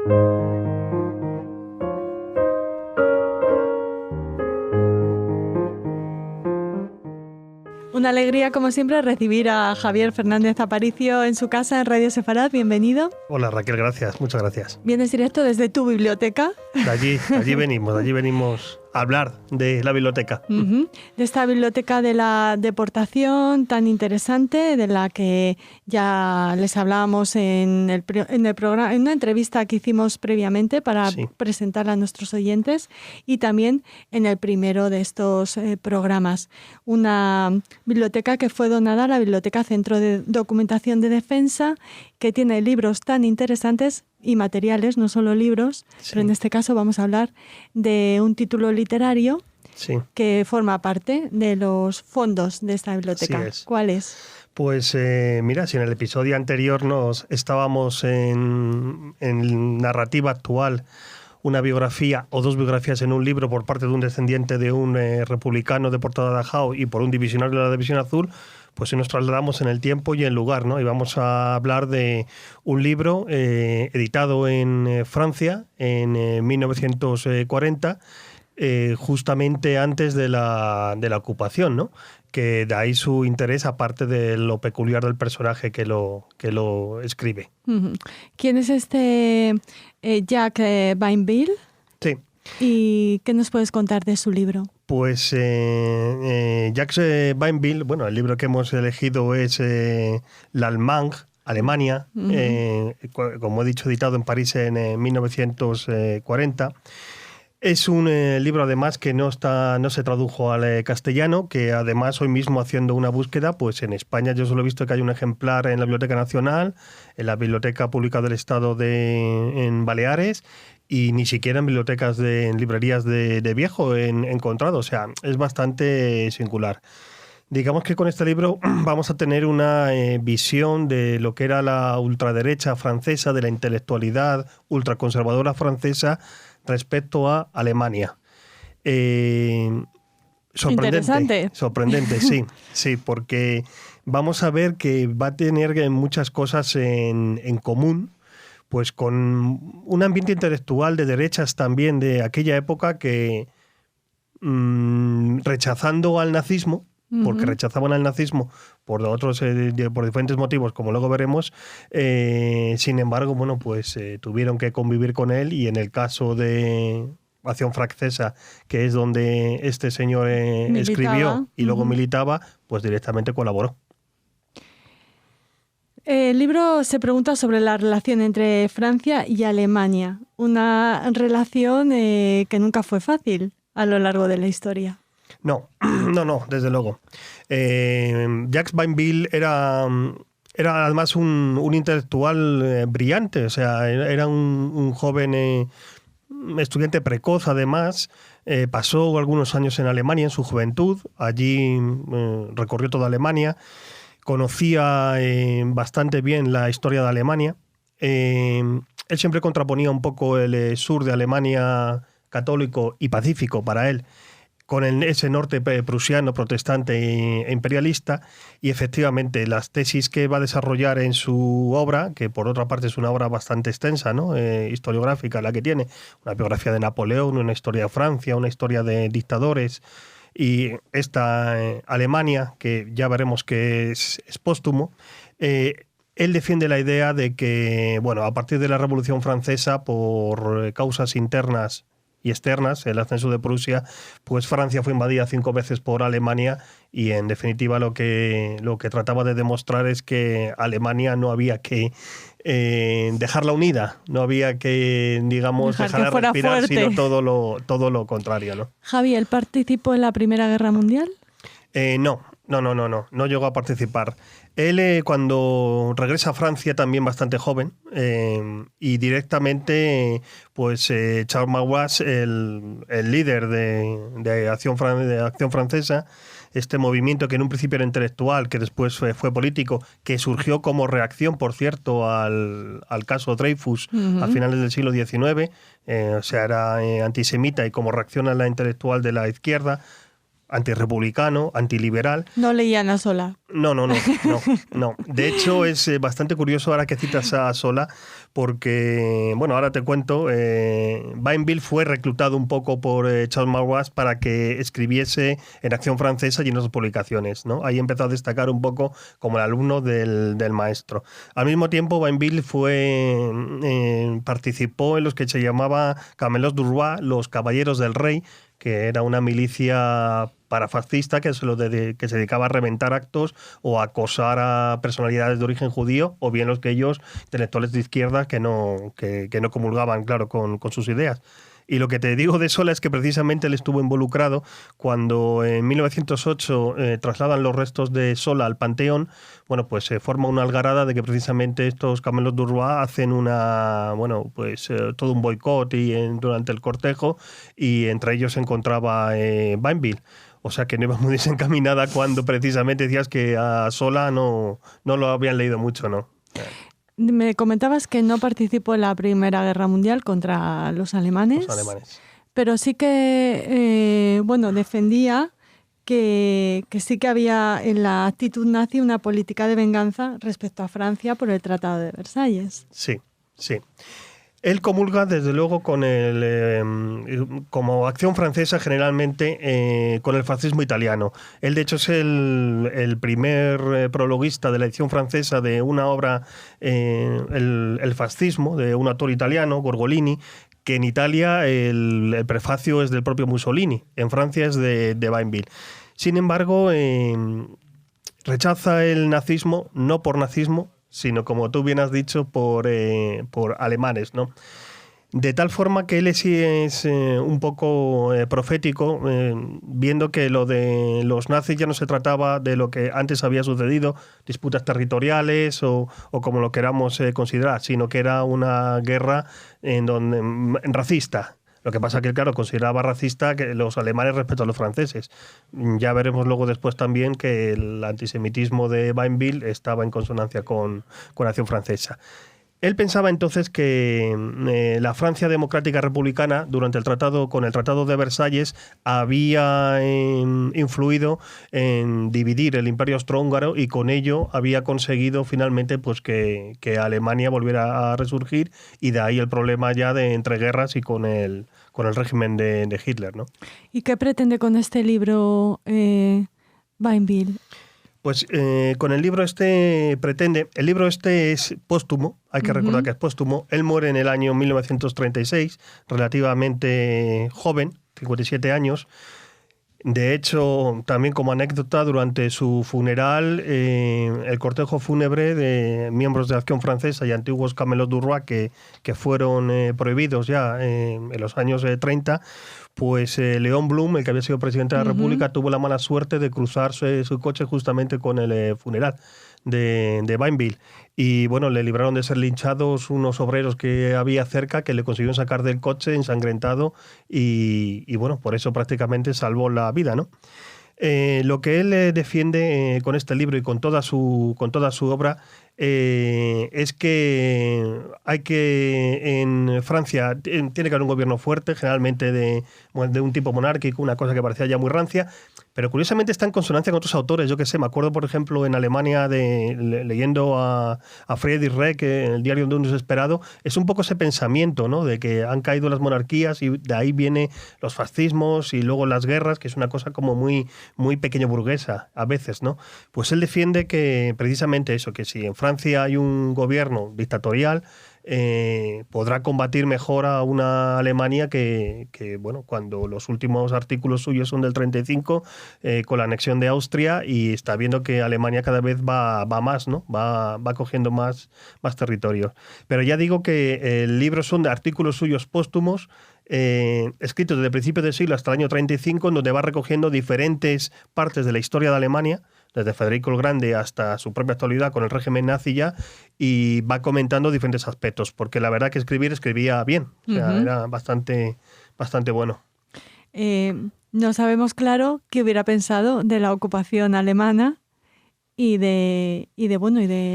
Una alegría, como siempre, recibir a Javier Fernández Aparicio en su casa en Radio Sefarad. Bienvenido. Hola Raquel, gracias, muchas gracias. Vienes directo desde tu biblioteca. De allí venimos a hablar de la biblioteca. De esta biblioteca de la deportación tan interesante, de la que ya les hablábamos en el programa, en una entrevista que hicimos previamente para presentarla a nuestros oyentes, y también en el primero de estos programas. Una biblioteca que fue donada a la Biblioteca Centro de Documentación de Defensa, que tiene libros tan interesantes y materiales, no solo libros, pero en este caso vamos a hablar de un título literario que forma parte de los fondos de esta biblioteca. ¿Cuál es? Pues mira, si en el episodio anterior estábamos en narrativa actual, una biografía o dos biografías en un libro por parte de un descendiente de un republicano deportado a Dachau y por un divisionario de la División Azul, pues nos trasladamos en el tiempo y el lugar, ¿no? Y vamos a hablar de un libro editado en Francia en 1940, justamente antes de la ocupación, ¿no? Que de ahí su interés, aparte de lo peculiar del personaje que lo escribe. ¿Quién es este Jacques Bainville? Sí. ¿Y qué nos puedes contar de su libro? Pues Jacques Bainville, bueno, el libro que hemos elegido es L'Allemagne, Alemania, como he dicho, editado en París en 1940. Es un libro además que no se tradujo al castellano, que además hoy mismo haciendo una búsqueda, pues en España yo solo he visto que hay un ejemplar en la Biblioteca Nacional, en la Biblioteca Pública del Estado en Baleares, y ni siquiera en bibliotecas en librerías de viejo he encontrado. O sea, es bastante singular. Digamos que con este libro vamos a tener una visión de lo que era la ultraderecha francesa, de la intelectualidad ultraconservadora francesa respecto a Alemania. Sorprendente, sí, porque vamos a ver que va a tener muchas cosas en común, pues con un ambiente intelectual de derechas también de aquella época que, rechazando al nazismo, porque rechazaban al nazismo por diferentes motivos, como luego veremos, sin embargo, bueno, pues tuvieron que convivir con él, y en el caso de Acción Francesa, que es donde este señor escribió y luego militaba, pues directamente colaboró. El libro se pregunta sobre la relación entre Francia y Alemania, una relación que nunca fue fácil a lo largo de la historia. No, desde luego. Jacques Bainville era además un intelectual brillante, o sea, era un joven estudiante precoz además. Pasó algunos años en Alemania en su juventud, allí recorrió toda Alemania. Conocía bastante bien la historia de Alemania. Él siempre contraponía un poco el sur de Alemania católico y pacífico para él con ese norte prusiano, protestante e imperialista, y efectivamente las tesis que va a desarrollar en su obra, que por otra parte es una obra bastante extensa, ¿no? Historiográfica la que tiene, una biografía de Napoleón, una historia de Francia, una historia de dictadores, y esta Alemania, que ya veremos que es póstumo. Él defiende la idea de que, bueno, a partir de la Revolución Francesa, por causas internas y externas, el ascenso de Prusia, pues Francia fue invadida 5 veces por Alemania, y en definitiva lo que trataba de demostrar es que Alemania no había que dejarla unida, no había que, digamos, dejarla respirar, fuerte, sino todo lo contrario, ¿no? Javi, ¿él participó en la Primera Guerra Mundial? No llegó a participar. Él cuando regresa a Francia también bastante joven, y directamente pues Charles Maurras, el líder de Acción Francesa, este movimiento que en un principio era intelectual, que después fue político, que surgió como reacción, por cierto, al caso Dreyfus a finales del siglo XIX, o sea, era antisemita, y como reacción a la intelectual de la izquierda, antirrepublicano, antiliberal. No leían a Solá. No. De hecho, es bastante curioso ahora que citas a Solá, porque, bueno, ahora te cuento, Bainville fue reclutado un poco por Charles Maurras para que escribiese en Acción Francesa y en otras publicaciones, ¿no? Ahí empezó a destacar un poco como el alumno del maestro. Al mismo tiempo, Bainville participó en los que se llamaba Camelots du Roi, los Caballeros del Rey, que era una milicia parafascista que se dedicaba a reventar actos o a acosar a personalidades de origen judío, o bien los que ellos, intelectuales de izquierda, que no comulgaban, claro, con sus ideas. Y lo que te digo de Sola es que precisamente él estuvo involucrado cuando en 1908 trasladan los restos de Sola al Panteón. Bueno, pues se forma una algarada de que precisamente estos Camelots du Roi hacen todo un boicot durante el cortejo, y entre ellos se encontraba Bainville. O sea que no iba muy desencaminada cuando precisamente decías que a Sola no lo habían leído mucho, ¿no? Me comentabas que no participó en la Primera Guerra Mundial contra los alemanes. Pero sí que, defendía que sí que había en la actitud nazi una política de venganza respecto a Francia por el Tratado de Versalles. Sí. Él comulga, desde luego, con como Acción Francesa, generalmente con el fascismo italiano. Él, de hecho, es el primer prologuista de la edición francesa de una obra, el fascismo, de un autor italiano, Gorgolini, que en Italia el prefacio es del propio Mussolini, en Francia es de Bainville. Sin embargo, rechaza el nazismo, no por nazismo, sino, como tú bien has dicho, por alemanes, ¿no? De tal forma que él sí es un poco profético, viendo que lo de los nazis ya no se trataba de lo que antes había sucedido, disputas territoriales o como lo queramos considerar, sino que era una guerra racista. Lo que pasa que, claro, consideraba racista que los alemanes respecto a los franceses. Ya veremos luego después también que el antisemitismo de Bainville estaba en consonancia con Acción Francesa. Él pensaba entonces que la Francia democrática republicana, con el Tratado de Versalles, había influido en dividir el Imperio Austrohúngaro, y con ello había conseguido finalmente pues que Alemania volviera a resurgir, y de ahí el problema ya de entreguerras y con el régimen de Hitler, ¿no? ¿Y qué pretende con este libro Bainville? Pues con el libro pretende... El libro es póstumo, hay que recordar que es póstumo. Él muere en el año 1936, relativamente joven, 57 años. De hecho, también como anécdota, durante su funeral, el cortejo fúnebre de miembros de Acción Francesa y antiguos Camelots du Roi que fueron prohibidos ya en los años 30, pues Léon Blum, el que había sido presidente de la República, tuvo la mala suerte de cruzar su coche justamente con el funeral de Bainville. Y bueno, le libraron de ser linchados unos obreros que había cerca, que le consiguieron sacar del coche ensangrentado, y bueno, por eso prácticamente salvó la vida, ¿no? Lo que él defiende con este libro y con toda su obra es que en Francia tiene que haber un gobierno fuerte, generalmente de un tipo monárquico, una cosa que parecía ya muy rancia, pero curiosamente está en consonancia con otros autores. Yo qué sé, me acuerdo, por ejemplo, en Alemania, leyendo a Friedrich Reck, en el diario de un desesperado, es un poco ese pensamiento, ¿no?, de que han caído las monarquías y de ahí vienen los fascismos y luego las guerras, que es una cosa como muy, muy pequeño burguesa a veces, ¿no? Pues él defiende que precisamente eso, que si en Francia hay un gobierno dictatorial, podrá combatir mejor a una Alemania que bueno, cuando los últimos artículos suyos son del 35, con la anexión de Austria, y está viendo que Alemania cada vez va más, ¿no? Va cogiendo más territorios. Pero ya digo que el libro son de artículos suyos póstumos, escritos desde el principio del siglo hasta el año 35, en donde va recogiendo diferentes partes de la historia de Alemania, desde Federico el Grande hasta su propia actualidad con el régimen nazi ya, y va comentando diferentes aspectos, porque la verdad que escribía bien, o sea, era bastante bueno. No sabemos claro qué hubiera pensado de la ocupación alemana y de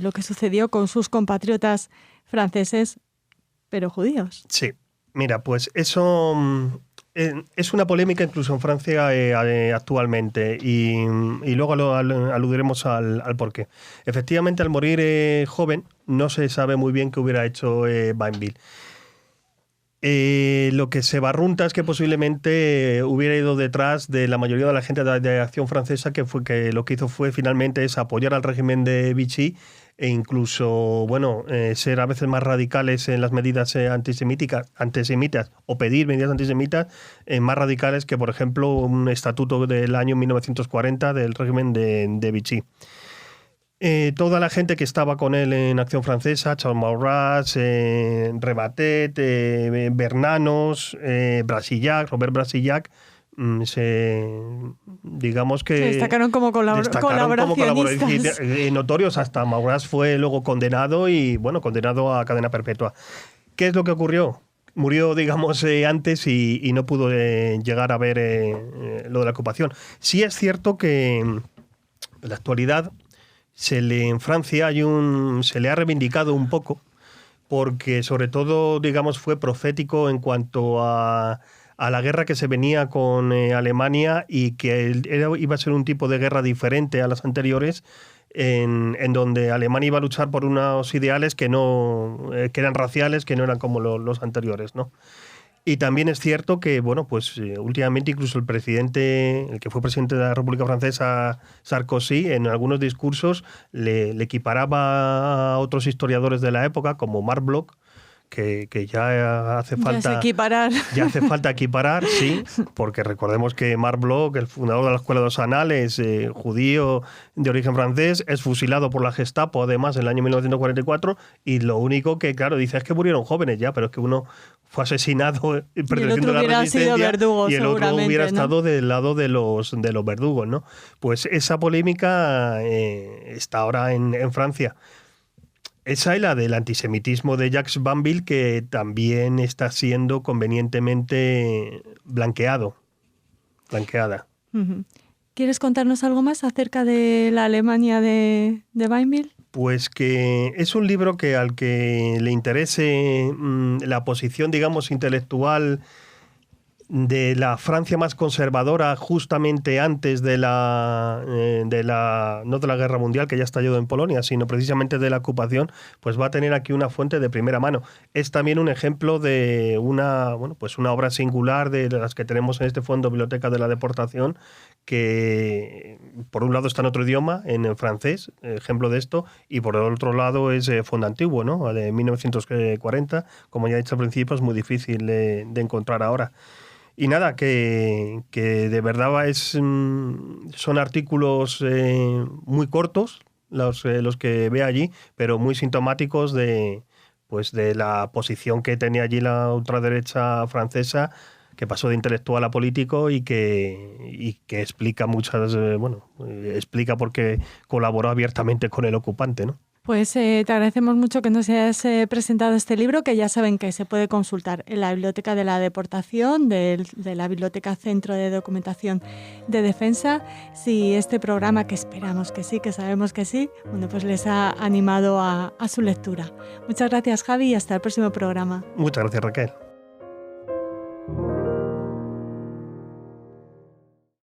lo que sucedió con sus compatriotas franceses, pero judíos. Sí, mira, pues eso Es una polémica incluso en Francia actualmente y luego aludiremos al porqué. Efectivamente, al morir joven, no se sabe muy bien qué hubiera hecho Bainville. Lo que se barrunta es que posiblemente hubiera ido detrás de la mayoría de la gente de Acción Francesa, que lo que hizo fue finalmente es apoyar al régimen de Vichy e incluso ser a veces más radicales en las medidas antisemitas o pedir medidas antisemitas más radicales que, por ejemplo, un estatuto del año 1940 del régimen de Vichy. Toda la gente que estaba con él en Acción Francesa, Charles Maurras, Rebatet, Bernanos, Robert Brasillac, digamos que... Se destacaron como colaboracionistas. Notorios, hasta Maurras fue luego condenado condenado a cadena perpetua. ¿Qué es lo que ocurrió? Murió, digamos, antes y no pudo llegar a ver lo de la ocupación. Sí es cierto que en la actualidad en Francia se le ha reivindicado un poco porque sobre todo, digamos, fue profético en cuanto a la guerra que se venía con Alemania y que iba a ser un tipo de guerra diferente a las anteriores, en donde Alemania iba a luchar por unos ideales que eran raciales, que no eran como los anteriores, ¿no? Y también es cierto que, últimamente incluso el que fue presidente de la República Francesa, Sarkozy, en algunos discursos le equiparaba a otros historiadores de la época, como Marc Bloch, que ya hace falta equiparar. Ya hace falta equiparar, sí, porque recordemos que Marc Bloch, el fundador de la Escuela de los Anales, judío de origen francés, es fusilado por la Gestapo, además, en el año 1944, y lo único que, claro, dice es que murieron jóvenes ya, pero es que uno fue asesinado perteneciendo a la resistencia, verdugo, y el otro hubiera estado del lado de los verdugos, ¿no? Pues esa polémica está ahora en Francia. Esa es la del antisemitismo de Jacques Banville, que también está siendo convenientemente blanqueada. Uh-huh. ¿Quieres contarnos algo más acerca de la Alemania de Banville? Pues que es un libro que al que le interese la posición, digamos, intelectual de la Francia más conservadora justamente antes no de la Guerra Mundial, que ya estalló en Polonia, sino precisamente de la ocupación, pues va a tener aquí una fuente de primera mano. Es también un ejemplo de una obra singular de las que tenemos en este fondo Biblioteca de la Deportación, que por un lado está en otro idioma, en francés, ejemplo de esto, y por el otro lado es fondo antiguo, ¿no? De 1940, como ya he dicho al principio, es muy difícil de encontrar ahora. Y nada, que de verdad son artículos muy cortos los que ve allí, pero muy sintomáticos de la posición que tenía allí la ultraderecha francesa, que pasó de intelectual a político y que explica explica por qué colaboró abiertamente con el ocupante, ¿no? Pues te agradecemos mucho que nos hayas presentado este libro, que ya saben que se puede consultar en la Biblioteca de la Deportación, de la Biblioteca Centro de Documentación de Defensa. Si este programa, que esperamos que sí, que sabemos que sí, pues les ha animado a su lectura. Muchas gracias, Javi, y hasta el próximo programa. Muchas gracias, Raquel.